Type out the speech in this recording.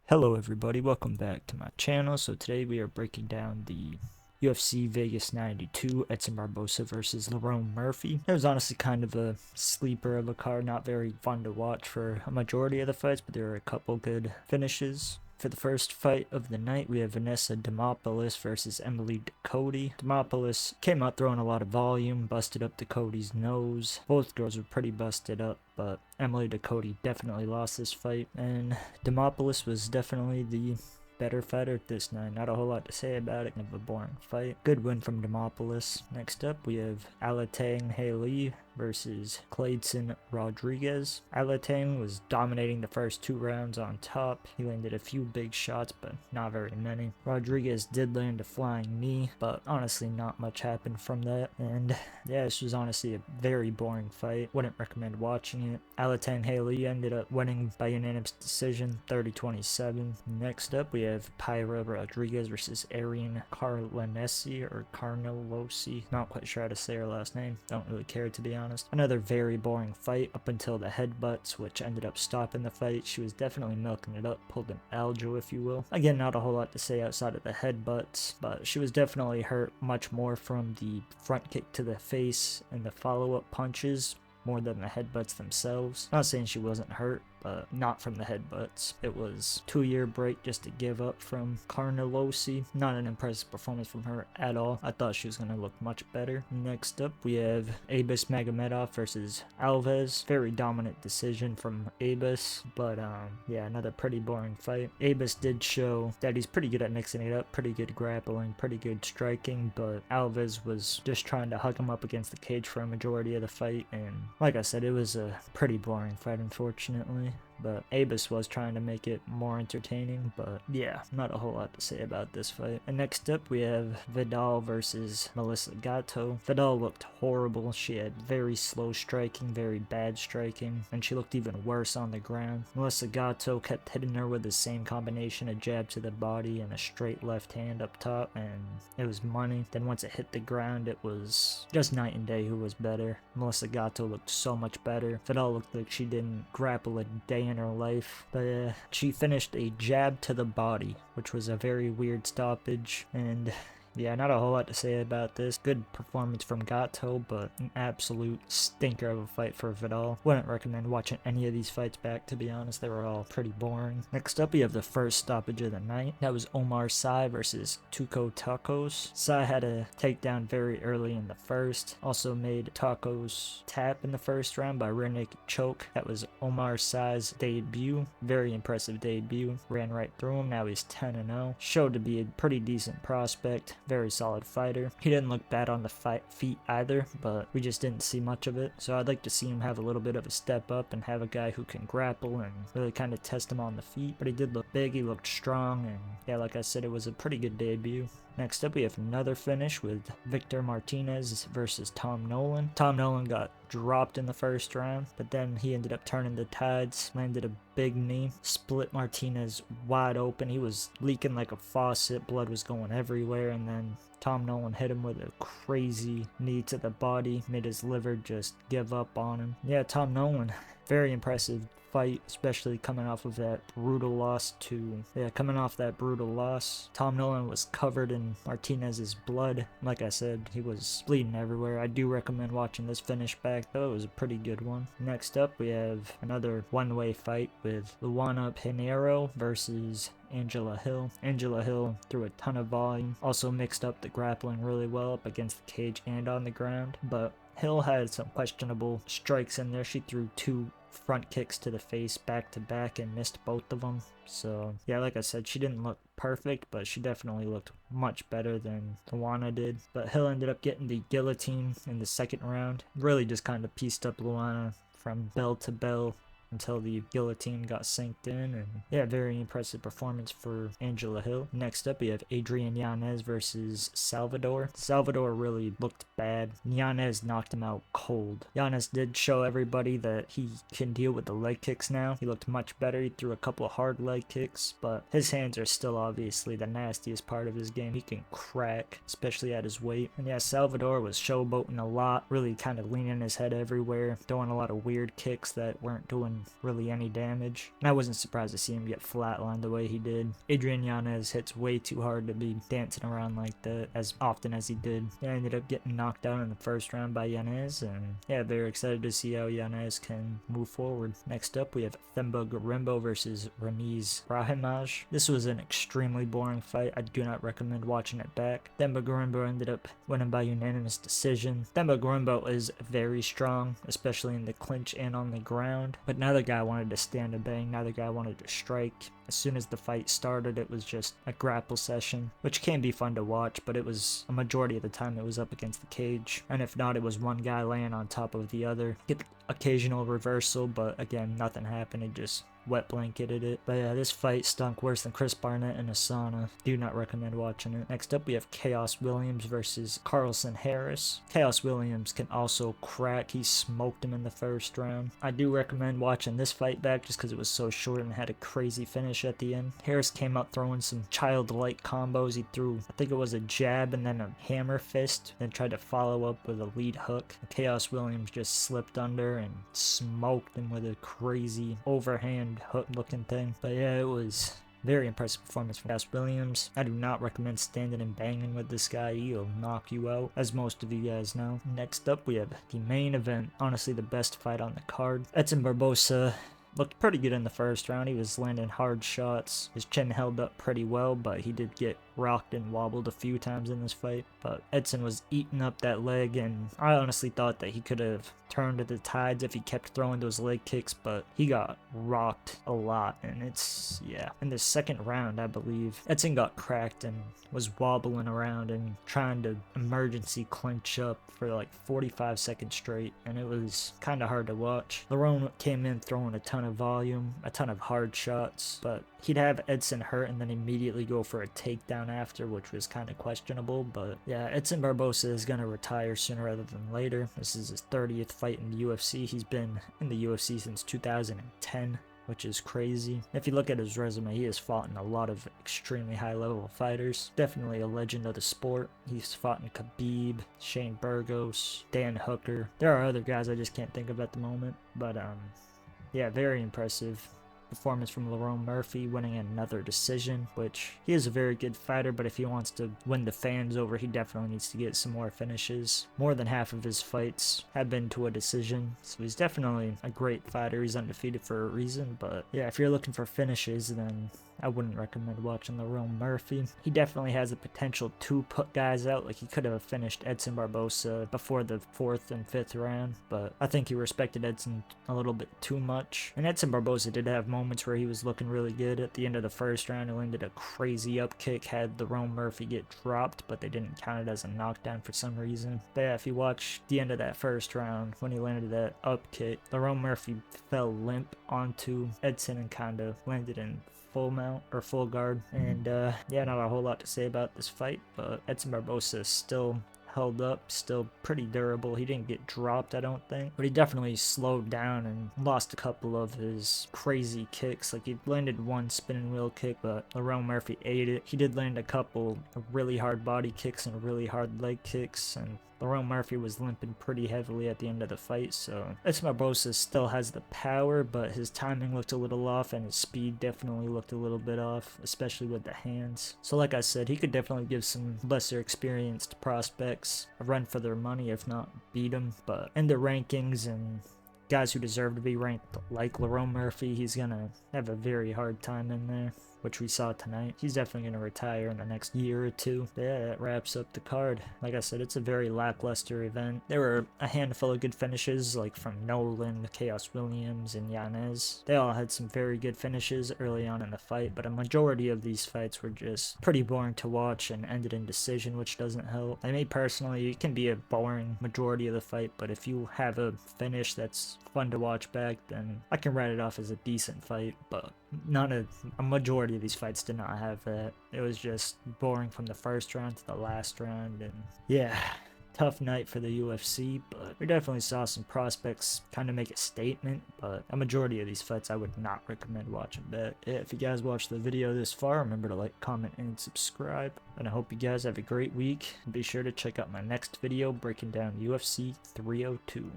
Hello everybody, welcome back to my channel. So today we are breaking down the UFC Vegas 92 Edson Barboza versus Lerone Murphy. It was honestly kind of a sleeper of a card, not very fun to watch for a majority of the fights, but there were a couple good finishes. For the first fight of the night, we have Vanessa Demopoulos versus Emily Cody. Demopoulos came out throwing a lot of volume, busted up to Cody's nose. Both girls were pretty busted up, but Emily Cody definitely lost this fight, and Demopoulos was definitely the better fighter this night. Not a whole lot to say about it. Kind of a boring fight. Good win from Demopoulos. Next up, we have Alatang Haley versus Clayton Rodriguez. Alatang was dominating the first 2 rounds on top. He landed a few big shots, but not very many. Rodriguez did land a flying knee, but honestly not much happened from that. And yeah, this was honestly a very boring fight. Wouldn't recommend watching it. Alatang Haley ended up winning by unanimous decision, 30-27. Next up, we have Pyra Rodriguez versus Arian Carlanesi or Carnelosi. Not quite sure how to say her last name. Don't really care, to be honest. Another very boring fight up until the headbutts, which ended up stopping the fight. She was definitely milking it up, pulled an Aljo, if you will. Again, not a whole lot to say outside of the headbutts, but she was definitely hurt much more from the front kick to the face and the follow-up punches more than the headbutts themselves. Not saying she wasn't hurt, but not from the headbutts. It was 2-year break just to give up from Carnelosi. Not an impressive performance from her at all. I thought she was going to look much better. Next up, we have Abus Magomedov versus Alves. Very dominant decision from Abus, but yeah, another pretty boring fight. Abus did show that he's pretty good at mixing it up, pretty good grappling, pretty good striking, but Alves was just trying to hug him up against the cage for a majority of the fight, and like I said, it was a pretty boring fight, unfortunately. But Abus was trying to make it more entertaining, but yeah, not a whole lot to say about this fight. And next up, we have Vidal versus Melissa Gato. Vidal looked horrible. She had very slow striking, very bad striking, and she looked even worse on the ground. Melissa Gato kept hitting her with the same combination, a jab to the body and a straight left hand up top, and it was money. Then once it hit the ground, it was just night and day who was better. Melissa Gato looked so much better. Vidal looked like she didn't grapple a day in her life, but she finished a jab to the body, which was a very weird stoppage, and yeah, not a whole lot to say about this. Good performance from Gato, but an absolute stinker of a fight for Vidal. Wouldn't recommend watching any of these fights back, to be honest. They were all pretty boring. Next up, we have the first stoppage of the night. That was Omar Sy versus Tuco Tacos. Sy had a takedown very early in the first. Also made Tacos tap in the first round by rear naked choke. That was Omar Sy's debut. Very impressive debut. Ran right through him. Now he's 10-0. Showed to be a pretty decent prospect. Very solid fighter. He didn't look bad on the feet either, but we just didn't see much of it. So I'd like to see him have a little bit of a step up and have a guy who can grapple and really kind of test him on the feet. But he did look big, he looked strong, and yeah, like I said, it was a pretty good debut. Next up, we have another finish with Victor Martinez versus Tom Nolan. Tom Nolan got dropped in the first round, but then he ended up turning the tides, landed a big knee, split Martinez wide open. He was leaking like a faucet, blood was going everywhere, and then Tom Nolan hit him with a crazy knee to the body, made his liver just give up on him. Yeah, Tom Nolan, very impressive fight, especially coming off that brutal loss. Tom Nolan was covered in Martinez's blood. Like I said, he was bleeding everywhere. I do recommend watching this finish back, though. It was a pretty good one. Next up, we have another one-way fight with Luana Pinheiro versus Angela Hill. Angela Hill threw a ton of volume, also mixed up the grappling really well up against the cage and on the ground, but Hill had some questionable strikes in there. She threw 2 front kicks to the face back to back and missed both of them. So yeah, like I said, she didn't look perfect, but she definitely looked much better than Luana did. But Hill ended up getting the guillotine in the second round. Really just kind of pieced up Luana from bell to bell until the guillotine got synced in, and yeah, very impressive performance for Angela Hill. Next up, we have Adrian Yanez versus Salvador. Salvador really looked bad. Yanez knocked him out cold. Yanez did show everybody that he can deal with the leg kicks now. He looked much better. He threw a couple of hard leg kicks, but his hands are still obviously the nastiest part of his game. He can crack, especially at his weight. And yeah, Salvador was showboating a lot, really kind of leaning his head everywhere, throwing a lot of weird kicks that weren't doing doing really any damage. And I wasn't surprised to see him get flatlined the way he did. Adrian Yanez hits way too hard to be dancing around like that as often as he did. Yeah, I ended up getting knocked out in the first round by Yanez, and yeah, very excited to see how Yanez can move forward. Next up, we have Themba Gorimbo versus Ramiz Brahimaj. This was an extremely boring fight. I do not recommend watching it back. Themba Gorimbo ended up winning by unanimous decision. Themba Gorimbo is very strong, especially in the clinch and on the ground, but neither guy wanted to stand and bang, neither guy wanted to strike. As soon as the fight started, it was just a grapple session, which can be fun to watch, but it was a majority of the time it was up against the cage, and if not, it was one guy laying on top of the other. Get the occasional reversal, but again, nothing happened. It just wet blanketed it. But yeah, this fight stunk worse than Chris Barnett in a sauna. Do not recommend watching it. Next up, we have Chaos Williams versus Carlson Harris. Chaos Williams can also crack. He smoked him in the first round. I do recommend watching this fight back just because it was so short and had a crazy finish at the end. Harris came out throwing some childlike combos. He threw, I think it was a jab and then a hammer fist, then tried to follow up with a lead hook. Chaos Williams just slipped under and smoked him with a crazy overhand hook looking thing. But yeah, it was very impressive performance from Chaos Williams. I do not recommend standing and banging with this guy. He'll knock you out, as most of you guys know. Next up, we have the main event. Honestly, the best fight on the card. Edson Barboza looked pretty good in the first round. He was landing hard shots. His chin held up pretty well, but he did get rocked and wobbled a few times in this fight. But Edson was eating up that leg, and I honestly thought that he could have turned the tides if he kept throwing those leg kicks, but he got rocked a lot. And it's, yeah, in the second round, I believe, Edson got cracked and was wobbling around and trying to emergency clinch up for like 45 seconds straight, and it was kind of hard to watch. Lerone came in throwing a ton of volume, a ton of hard shots, but he'd have Edson hurt and then immediately go for a takedown after, which was kind of questionable. But yeah, Edson Barboza is going to retire sooner rather than later. This is his 30th fight in the UFC. He's been in the UFC since 2010, which is crazy. If you look at his resume, he has fought in a lot of extremely high-level fighters. Definitely a legend of the sport. He's fought in Khabib, Shane Burgos, Dan Hooker. There are other guys I just can't think of at the moment, but yeah, very impressive performance from Lerone Murphy, winning another decision, which he is a very good fighter, but if he wants to win the fans over, he definitely needs to get some more finishes. More than half of his fights have been to a decision, so he's definitely a great fighter. He's undefeated for a reason, but yeah, if you're looking for finishes, then I wouldn't recommend watching Lerone Murphy. He definitely has the potential to put guys out. Like, he could have finished Edson Barboza before the 4th and 5th round, but I think he respected Edson a little bit too much. And Edson Barboza did have moments where he was looking really good. At the end of the first round, he landed a crazy up kick, had Lerone Murphy get dropped, but they didn't count it as a knockdown for some reason. But yeah, if you watch the end of that first round, when he landed that up kick, Lerone Murphy fell limp onto Edson and kind of landed in full mount or full guard. And yeah, not a whole lot to say about this fight, but Edson Barboza still held up, still pretty durable. He didn't get dropped, I don't think, but he definitely slowed down and lost a couple of his crazy kicks. Like, he landed one spinning wheel kick, but Lerone Murphy ate it. He did land a couple of really hard body kicks and really hard leg kicks, and Lerone Murphy was limping pretty heavily at the end of the fight, so Edson Barboza still has the power, but his timing looked a little off, and his speed definitely looked a little bit off, especially with the hands. So like I said, he could definitely give some lesser experienced prospects a run for their money, if not beat them. But in the rankings and guys who deserve to be ranked like Lerone Murphy, he's gonna have a very hard time in there, which we saw tonight. He's definitely going to retire in the next year or two. But yeah, that wraps up the card. Like I said, it's a very lackluster event. There were a handful of good finishes, like from Nolan, Chaos Williams, and Yanez. They all had some very good finishes early on in the fight, but a majority of these fights were just pretty boring to watch and ended in decision, which doesn't help. I mean, personally, it can be a boring majority of the fight, but if you have a finish that's fun to watch back, then I can write it off as a decent fight. But a majority of these fights did not have that. It was just boring from the first round to the last round, and yeah, tough night for the UFC, but we definitely saw some prospects kind of make a statement, but a majority of these fights I would not recommend watching back. Yeah, if you guys watched the video this far, remember to like, comment, and subscribe, and I hope you guys have a great week. Be sure to check out my next video breaking down UFC 302.